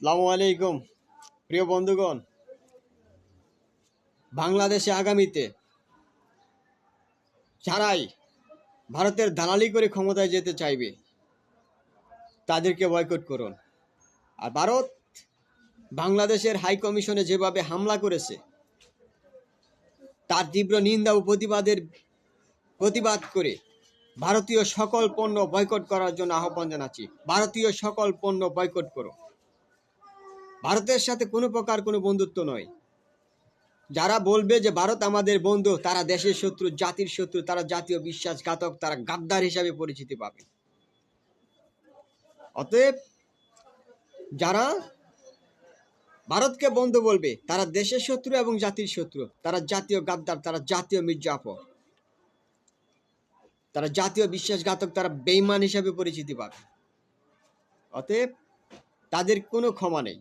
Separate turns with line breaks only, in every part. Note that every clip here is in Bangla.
আসসালামু আলাইকুম প্রিয় বন্ধুগণ। বাংলাদেশে আগামীতে যারাই ভারতের দালালি করে ক্ষমতায় যেতে চাইবে তাদেরকে বয়কট করুন। আর ভারত বাংলাদেশের হাই কমিশনে যেভাবে হামলা করেছে তার তীব্র নিন্দা ও প্রতিবাদ করে ভারতীয় সকল পণ্য বয়কট করার জন্য আহ্বান জানাচ্ছি। ভারতীয় সকল পণ্য বয়কট করো। ভারতের সাথে কোনো প্রকার কোনো বন্ধুত্ব নয়। যারা বলবে যে ভারত আমাদের বন্ধু, তারা দেশের শত্রু, জাতির শত্রু, তারা জাতীয় বিশ্বাসঘাতক, তারা গাদ্দার হিসাবে পরিচিতি পাবে। অতএব যারা ভারতকে বন্ধু বলবে তারা দেশের শত্রু এবং জাতির শত্রু, তারা জাতীয় গাদ্দার, তারা জাতীয় মির্জাফর, তারা জাতীয় বিশ্বাসঘাতক, তারা বেঈমান হিসাবে পরিচিতি পাবে। অতএব তাদের কোনো ক্ষমা নেই।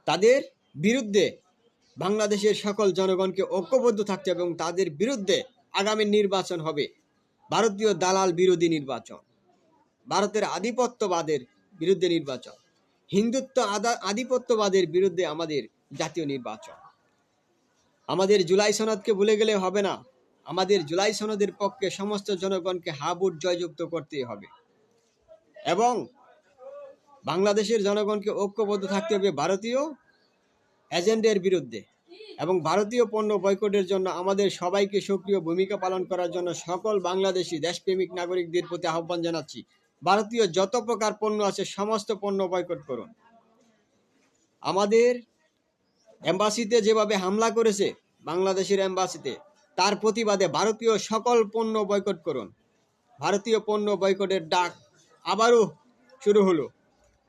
তাদের বিরুদ্ধে বাংলাদেশের সকল জনগণকে ঐক্যবদ্ধ থাকতে হবে এবং তাদের বিরুদ্ধে আগামী নির্বাচন হবে ভারতীয় দালাল বিরোধী নির্বাচন, ভারতের আধিপত্যবাদের বিরুদ্ধে নির্বাচন, হিন্দুত্ব আধিপত্যবাদের বিরুদ্ধে আমাদের জাতীয় নির্বাচন। আমাদের জুলাই সনদকে ভুলে গেলে হবে না। আমাদের জুলাই সনদের পক্ষে সমস্ত জনগণকে হাবুট জয়যুক্ত করতেই হবে এবং বাংলাদেশের জনগণকে ঐক্যবদ্ধ থাকতে হবে ভারতীয় এজেন্ডের বিরুদ্ধে। এবং ভারতীয় পণ্য বয়কটের জন্য আমাদের সবাইকে সক্রিয় ভূমিকা পালন করার জন্য সকল বাংলাদেশি দেশপ্রেমিক নাগরিকদের প্রতি আহ্বান জানাচ্ছি। ভারতীয় যত প্রকার পণ্য আছে সমস্ত পণ্য বয়কট করুন। আমাদের এম্বাসিতে যেভাবে হামলা করেছে বাংলাদেশের এম্বাসিতে, তার প্রতিবাদে ভারতীয় সকল পণ্য বয়কট করুন। ভারতীয় পণ্য বয়কটের ডাক আবারও শুরু হলো।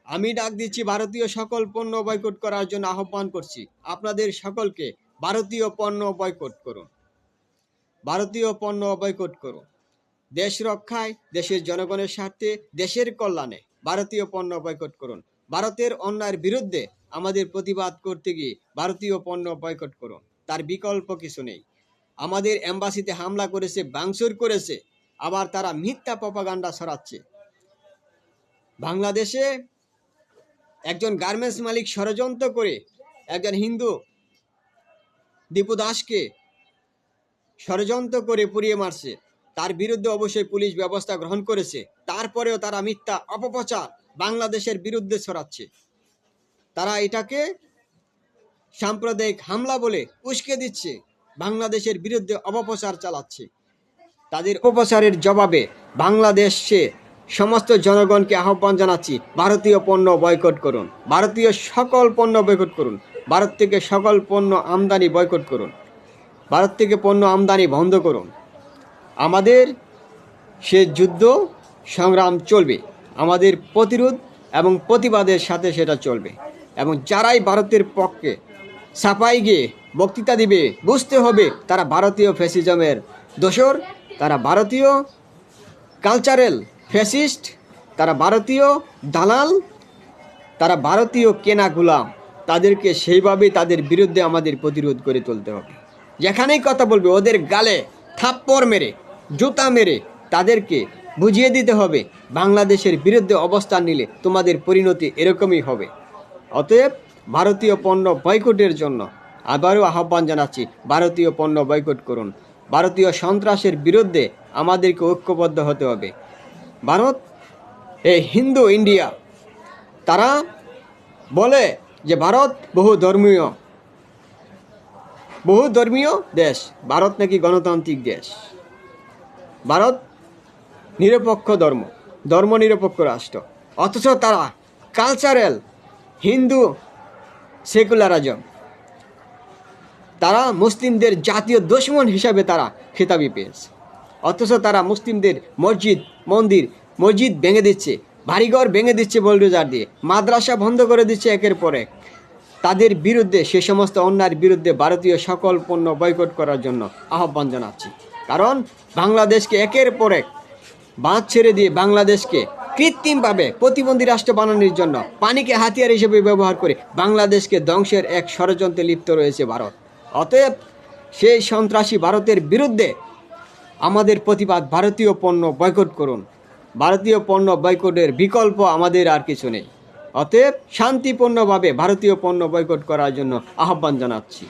আমি ডাক দিচ্ছি ভারতীয় সকল পণ্য বয়কট করার জন্য আহ্বান করছি আপনাদের সকলকে। ভারতীয় পণ্য বয়কট করুন। ভারতীয় পণ্য বয়কট করুন। দেশ রক্ষায়, দেশের জনগণের স্বার্থে, দেশের কল্যাণে ভারতীয় পণ্য বয়কট করুন। ভারতের অন্যায়ের বিরুদ্ধে আমাদের প্রতিবাদ করতে গিয়ে ভারতীয় পণ্য বয়কট করুন। তার বিকল্প কিছু নেই। আমাদের এম্বাসিতে হামলা করেছে, ভাঙচুর করেছে, আবার তারা মিথ্যা প্রপাগান্ডা ছড়াচ্ছে। বাংলাদেশে একজন গার্মেন্টস মালিক ষড়যন্ত্র করে একজন হিন্দু দীপু দাসকে ষড়যন্ত্র করে পুড়িয়ে মারছে। তার বিরুদ্ধে অবশ্যই পুলিশ ব্যবস্থা গ্রহণ করেছে। তারপরেও তারা মিথ্যা অপপ্রচার বাংলাদেশের বিরুদ্ধে ছড়াচ্ছে। তারা এটাকে সাম্প্রদায়িক হামলা বলে উস্কে দিচ্ছে, বাংলাদেশের বিরুদ্ধে অপপ্রচার চালাচ্ছে। তাদের অপপ্রচারের জবাবে বাংলাদেশে সমস্ত জনগণকে আহ্বান জানাচ্ছি, ভারতীয় পণ্য বয়কট করুন। ভারতীয় সকল পণ্য বয়কট করুন। ভারত থেকে সকল পণ্য আমদানি বয়কট করুন। ভারত থেকে পণ্য আমদানি বন্ধ করুন। আমাদের সে যুদ্ধ সংগ্রাম চলবে, আমাদের প্রতিরোধ এবং প্রতিবাদের সাথে সেটা চলবে। এবং যারাই ভারতের পক্ষে ছাপাই গিয়ে বক্তৃতা দিবে, বুঝতে হবে তারা ভারতীয় ফ্যাসিজমের দোসর, তারা ভারতীয় কালচারাল ফ্যাসিস্ট, তারা ভারতীয় দালাল, তারা ভারতীয় কেনা গোলাম। তাদেরকে সেইভাবেই তাদের বিরুদ্ধে আমাদের প্রতিরোধ করে তুলতে হবে। যেখানেই কথা বলবে ওদের গালে থাপ্পড় মেরে, জুতা মেরে তাদেরকে বুঝিয়ে দিতে হবে বাংলাদেশের বিরুদ্ধে অবস্থান নিলে তোমাদের পরিণতি এরকমই হবে। অতএব ভারতীয় পণ্য বয়কটের জন্য আবারও আহ্বান জানাচ্ছি, ভারতীয় পণ্য বয়কট করুন। ভারতীয় সন্ত্রাসের বিরুদ্ধে আমাদেরকে ঐক্যবদ্ধ হতে হবে। ভারত এই হিন্দু ইন্ডিয়া, তারা বলে যে ভারত বহু ধর্মীয় দেশ, ভারত নাকি গণতান্ত্রিক দেশ, ভারত নিরপেক্ষ ধর্ম নিরপেক্ষ রাষ্ট্র। অথচ তারা কালচারাল হিন্দু সেকুলারিজম, তারা মুসলিমদের জাতীয় দুশমন হিসাবে তারা খেতাবি পেয়েছে। অথচ তারা মুসলিমদের মসজিদ ভেঙে দিচ্ছে, বাড়িঘর ভেঙে দিচ্ছে বুলডোজার দিয়ে, মাদ্রাসা বন্ধ করে দিচ্ছে একের পর এক। তাদের বিরুদ্ধে, সে সমস্ত অন্যায়ের বিরুদ্ধে ভারতীয় সকল পণ্য বয়কট করার জন্য আহ্বান জানাচ্ছি। কারণ বাংলাদেশকে একের পর এক বাঁধ ছেড়ে দিয়ে বাংলাদেশকে কৃত্রিমভাবে প্রতিবন্ধী রাষ্ট্র বানানোর জন্য পানিকে হাতিয়ার হিসেবে ব্যবহার করে বাংলাদেশকে ধ্বংসের এক ষড়যন্ত্রে লিপ্ত রয়েছে ভারত। অতএব সেই সন্ত্রাসী ভারতের বিরুদ্ধে আমাদের প্রতিবাদ, ভারতীয় পণ্য বয়কট করুন। ভারতীয় পণ্য বয়কটের বিকল্প আমাদের আর কিছু নেই। অতএব শান্তিপূর্ণভাবে ভারতীয় পণ্য বয়কট করার জন্য আহ্বান জানাচ্ছি।